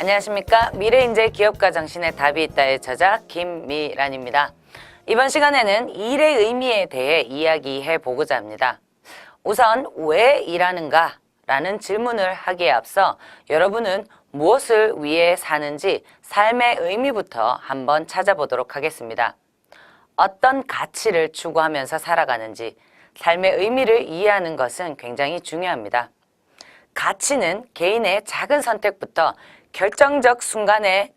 안녕하십니까. 미래인재 기업가 정신의 답이 있다의 저자 김미란입니다. 이번 시간에는 일의 의미에 대해 이야기해 보고자 합니다. 우선 왜 일하는가 라는 질문을 하기에 앞서 여러분은 무엇을 위해 사는지 삶의 의미부터 한번 찾아보도록 하겠습니다. 어떤 가치를 추구하면서 살아가는지 삶의 의미를 이해하는 것은 굉장히 중요합니다. 가치는 개인의 작은 선택부터 결정적 순간의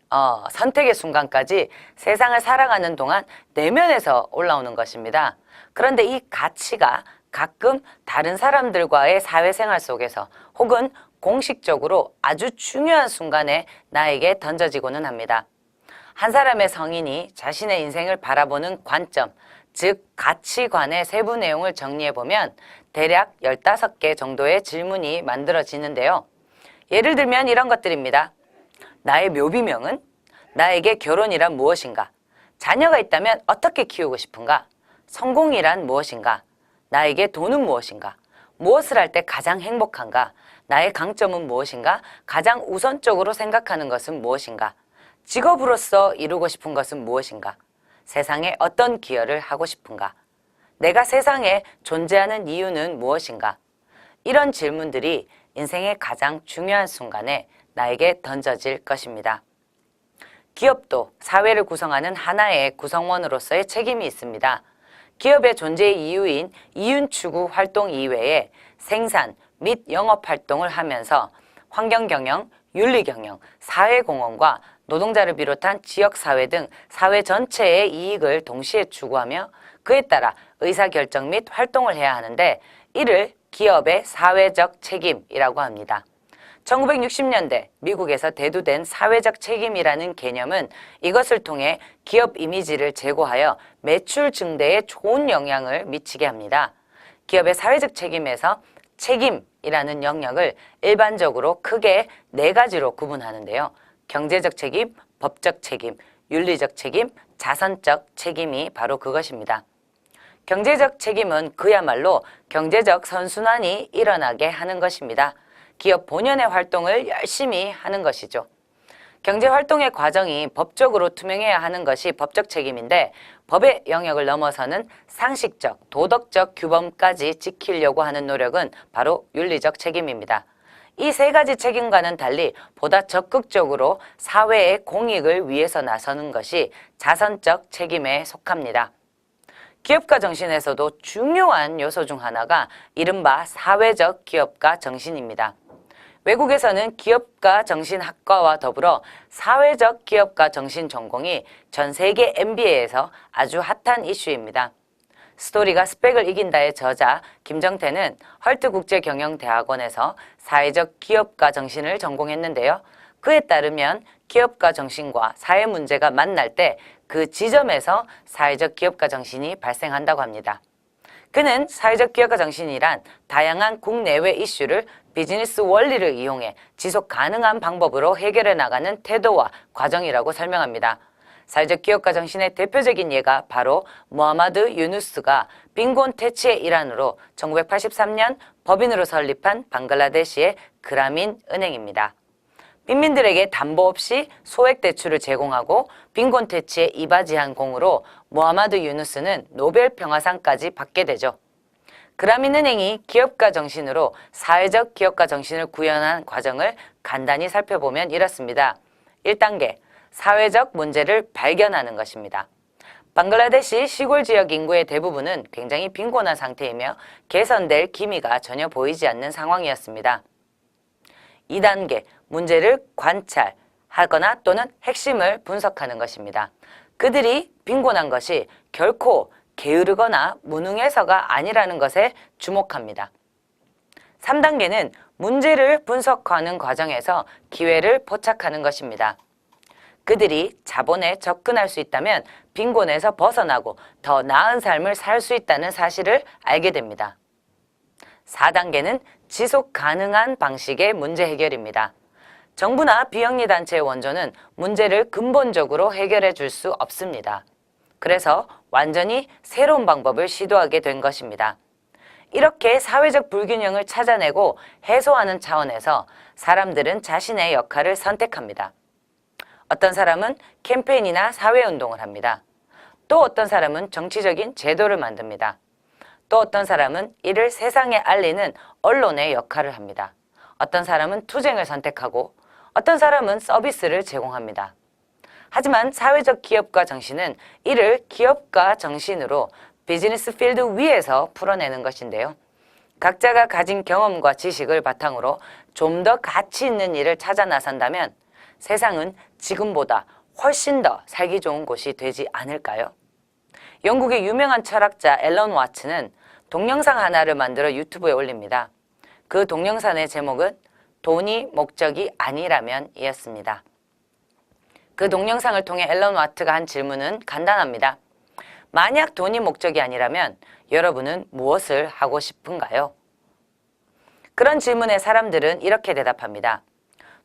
선택의 순간까지 세상을 살아가는 동안 내면에서 올라오는 것입니다. 그런데 이 가치가 가끔 다른 사람들과의 사회생활 속에서 혹은 공식적으로 아주 중요한 순간에 나에게 던져지고는 합니다. 한 사람의 성인이 자신의 인생을 바라보는 관점, 즉 가치관의 세부 내용을 정리해보면 대략 15개 정도의 질문이 만들어지는데요. 예를 들면 이런 것들입니다. 나의 묘비명은? 나에게 결혼이란 무엇인가? 자녀가 있다면 어떻게 키우고 싶은가? 성공이란 무엇인가? 나에게 돈은 무엇인가? 무엇을 할 때 가장 행복한가? 나의 강점은 무엇인가? 가장 우선적으로 생각하는 것은 무엇인가? 직업으로서 이루고 싶은 것은 무엇인가? 세상에 어떤 기여를 하고 싶은가? 내가 세상에 존재하는 이유는 무엇인가? 이런 질문들이 인생의 가장 중요한 순간에 나에게 던져질 것입니다. 기업도 사회를 구성하는 하나의 구성원으로서의 책임이 있습니다. 기업의 존재의 이유인 이윤 추구 활동 이외에 생산 및 영업 활동을 하면서 환경경영, 윤리경영, 사회공헌과 노동자를 비롯한 지역사회 등 사회 전체의 이익을 동시에 추구하며 그에 따라 의사결정 및 활동을 해야 하는데 이를 기업의 사회적 책임이라고 합니다. 1960년대 미국에서 대두된 사회적 책임이라는 개념은 이것을 통해 기업 이미지를 제고하여 매출 증대에 좋은 영향을 미치게 합니다. 기업의 사회적 책임에서 책임이라는 영역을 일반적으로 크게 4가지로 구분하는데요. 경제적 책임, 법적 책임, 윤리적 책임, 자선적 책임이 바로 그것입니다. 경제적 책임은 그야말로 경제적 선순환이 일어나게 하는 것입니다. 기업 본연의 활동을 열심히 하는 것이죠. 경제활동의 과정이 법적으로 투명해야 하는 것이 법적 책임인데 법의 영역을 넘어서는 상식적, 도덕적 규범까지 지키려고 하는 노력은 바로 윤리적 책임입니다. 이 3가지 책임과는 달리 보다 적극적으로 사회의 공익을 위해서 나서는 것이 자선적 책임에 속합니다. 기업가 정신에서도 중요한 요소 중 하나가 이른바 사회적 기업가 정신입니다. 외국에서는 기업가 정신학과와 더불어 사회적 기업가 정신 전공이 전 세계 MBA에서 아주 핫한 이슈입니다. 스토리가 스펙을 이긴다의 저자 김정태는 헐트국제경영대학원에서 사회적 기업가 정신을 전공했는데요. 그에 따르면 기업가 정신과 사회 문제가 만날 때 그 지점에서 사회적 기업가 정신이 발생한다고 합니다. 그는 사회적 기업가 정신이란 다양한 국내외 이슈를 비즈니스 원리를 이용해 지속 가능한 방법으로 해결해 나가는 태도와 과정이라고 설명합니다. 사회적 기업가 정신의 대표적인 예가 바로 무하마드 유누스가 빈곤 퇴치의 일환으로 1983년 법인으로 설립한 방글라데시의 그라민 은행입니다. 빈민들에게 담보 없이 소액 대출을 제공하고 빈곤 퇴치에 이바지한 공으로 무하마드 유누스는 노벨 평화상까지 받게 되죠. 그라민 은행이 기업가 정신으로 사회적 기업가 정신을 구현한 과정을 간단히 살펴보면 이렇습니다. 1단계, 사회적 문제를 발견하는 것입니다. 방글라데시 시골 지역 인구의 대부분은 굉장히 빈곤한 상태이며 개선될 기미가 전혀 보이지 않는 상황이었습니다. 2단계, 문제를 관찰하거나 또는 핵심을 분석하는 것입니다. 그들이 빈곤한 것이 결코 게으르거나 무능해서가 아니라는 것에 주목합니다. 3단계는 문제를 분석하는 과정에서 기회를 포착하는 것입니다. 그들이 자본에 접근할 수 있다면 빈곤에서 벗어나고 더 나은 삶을 살 수 있다는 사실을 알게 됩니다. 4단계는 지속 가능한 방식의 문제 해결입니다. 정부나 비영리 단체의 원조는 문제를 근본적으로 해결해 줄 수 없습니다. 그래서 완전히 새로운 방법을 시도하게 된 것입니다. 이렇게 사회적 불균형을 찾아내고 해소하는 차원에서 사람들은 자신의 역할을 선택합니다. 어떤 사람은 캠페인이나 사회운동을 합니다. 또 어떤 사람은 정치적인 제도를 만듭니다. 또 어떤 사람은 이를 세상에 알리는 언론의 역할을 합니다. 어떤 사람은 투쟁을 선택하고 어떤 사람은 서비스를 제공합니다. 하지만 사회적 기업가 정신은 이를 기업가 정신으로 비즈니스 필드 위에서 풀어내는 것인데요. 각자가 가진 경험과 지식을 바탕으로 좀 더 가치 있는 일을 찾아 나선다면 세상은 지금보다 훨씬 더 살기 좋은 곳이 되지 않을까요? 영국의 유명한 철학자 앨런 와츠는 동영상 하나를 만들어 유튜브에 올립니다. 그 동영상의 제목은 돈이 목적이 아니라면 이었습니다. 그 동영상을 통해 앨런 와트가 한 질문은 간단합니다. 만약 돈이 목적이 아니라면 여러분은 무엇을 하고 싶은가요? 그런 질문에 사람들은 이렇게 대답합니다.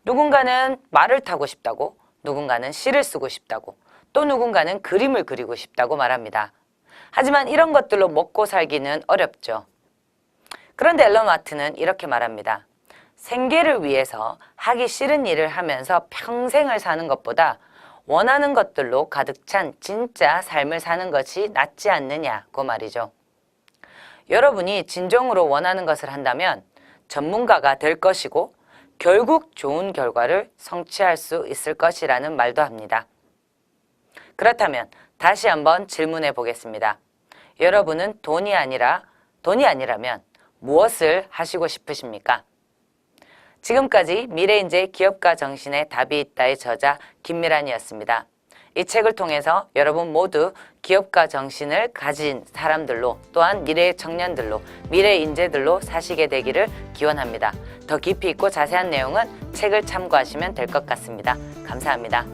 누군가는 말을 타고 싶다고, 누군가는 시를 쓰고 싶다고, 또 누군가는 그림을 그리고 싶다고 말합니다. 하지만 이런 것들로 먹고 살기는 어렵죠. 그런데 앨런 와트는 이렇게 말합니다. 생계를 위해서 하기 싫은 일을 하면서 평생을 사는 것보다 원하는 것들로 가득 찬 진짜 삶을 사는 것이 낫지 않느냐고 말이죠. 여러분이 진정으로 원하는 것을 한다면 전문가가 될 것이고 결국 좋은 결과를 성취할 수 있을 것이라는 말도 합니다. 그렇다면 다시 한번 질문해 보겠습니다. 여러분은 돈이 아니라면 무엇을 하시고 싶으십니까? 지금까지 미래인재 기업가 정신의 답이 있다의 저자 김미란이었습니다. 이 책을 통해서 여러분 모두 기업가 정신을 가진 사람들로 또한 미래의 청년들로 미래의 인재들로 사시게 되기를 기원합니다. 더 깊이 있고 자세한 내용은 책을 참고하시면 될 것 같습니다. 감사합니다.